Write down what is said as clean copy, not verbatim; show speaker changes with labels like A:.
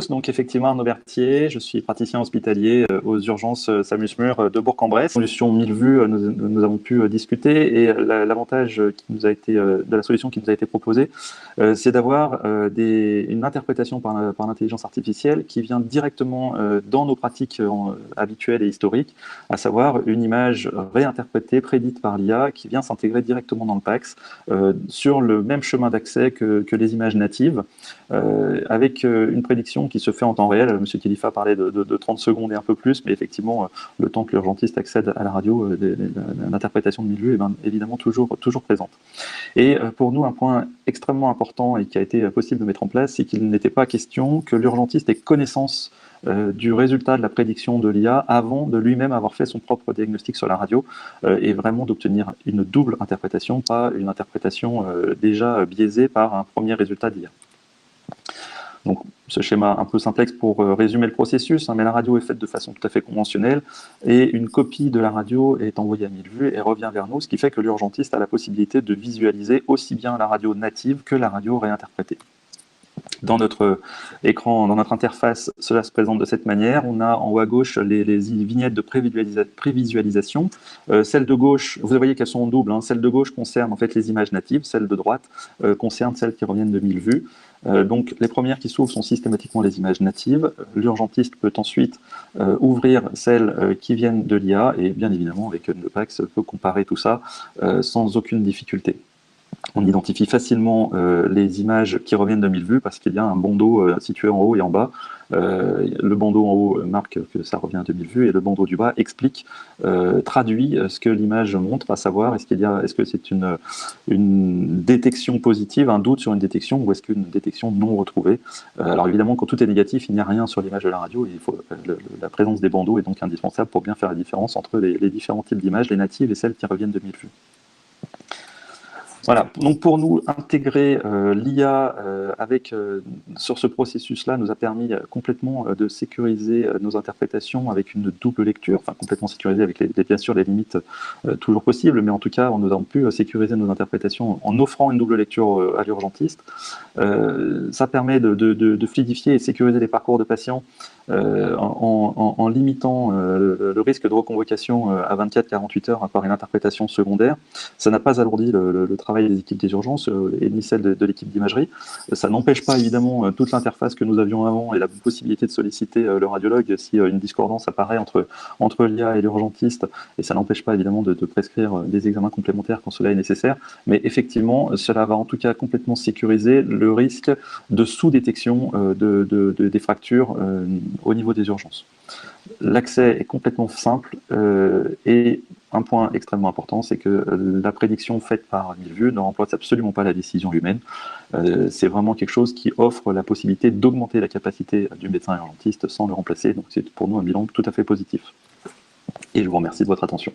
A: tous, donc effectivement Arnaud Berthier, je suis praticien hospitalier aux urgences SAMU-SMUR de Bourg-en-Bresse. Solution 1000 vues, nous avons pu discuter et l'avantage qui nous a été, de la solution qui nous a été proposée, c'est d'avoir une interprétation par l'intelligence artificielle qui vient directement dans nos pratiques habituelles et historiques, à savoir une image réinterprétée, prédite par l'IA, qui vient s'intégrer directement dans le PACS sur le même chemin d'accès que les images natives, avec une prédiction qui se fait en temps réel. M. Khalifa parlait de 30 secondes et un peu plus, mais effectivement, le temps que l'urgentiste accède à la radio, l'interprétation de 1000 vues est évidemment toujours présente. Et pour nous, un point extrêmement important et qui a été possible de mettre en place, c'est qu'il n'était pas question que l'urgentiste ait connaissance du résultat de la prédiction de l'IA avant de lui-même avoir fait son propre diagnostic sur la radio et vraiment d'obtenir une double interprétation, pas une interprétation déjà biaisée par un premier résultat d'IA. Donc, ce schéma un peu simplexe pour résumer le processus, mais la radio est faite de façon tout à fait conventionnelle et une copie de la radio est envoyée à 1000 vues et revient vers nous, ce qui fait que l'urgentiste a la possibilité de visualiser aussi bien la radio native que la radio réinterprétée. Dans notre écran, dans notre interface, cela se présente de cette manière. On a en haut à gauche les vignettes de prévisualisation. Celle de gauche, vous voyez qu'elles sont en double, hein. Celle de gauche concerne en fait les images natives, celle de droite concerne celles qui reviennent de 1000 vues. Donc les premières qui s'ouvrent sont systématiquement les images natives. L'urgentiste peut ensuite ouvrir celles qui viennent de l'IA et bien évidemment avec le PACS peut comparer tout ça sans aucune difficulté. On identifie facilement les images qui reviennent de 1000 vues parce qu'il y a un bandeau situé en haut et en bas. Le bandeau en haut marque que ça revient de 1000 vues et le bandeau du bas explique, traduit ce que l'image montre, à savoir est-ce que c'est une détection positive, un doute sur une détection ou est-ce qu'une détection non retrouvée. Alors évidemment, quand tout est négatif, il n'y a rien sur l'image de la radio. Et la présence des bandeaux est donc indispensable pour bien faire la différence entre les différents types d'images, les natives et celles qui reviennent de 1000 vues. Voilà, donc pour nous, intégrer l'IA sur ce processus-là nous a permis complètement de sécuriser nos interprétations avec une double lecture, enfin complètement sécurisé avec bien sûr les limites toujours possibles, mais en tout cas, on nous a pu sécuriser nos interprétations en offrant une double lecture à l'urgentiste. Ça permet de fluidifier et sécuriser les parcours de patients en limitant le risque de reconvocation à 24-48 heures par une interprétation secondaire. Ça n'a pas alourdi le travail des équipes des urgences et ni celle de l'équipe d'imagerie. Ça n'empêche pas évidemment toute l'interface que nous avions avant et la possibilité de solliciter le radiologue si une discordance apparaît entre l'IA et l'urgentiste, et ça n'empêche pas évidemment de prescrire des examens complémentaires quand cela est nécessaire, mais effectivement cela va en tout cas complètement sécuriser le risque de sous-détection des fractures au niveau des urgences. L'accès est complètement simple et un point extrêmement important, c'est que la prédiction faite par 1000 vues ne remplace absolument pas la décision humaine. C'est vraiment quelque chose qui offre la possibilité d'augmenter la capacité du médecin urgentiste sans le remplacer. Donc c'est pour nous un bilan tout à fait positif. Et je vous remercie de votre attention.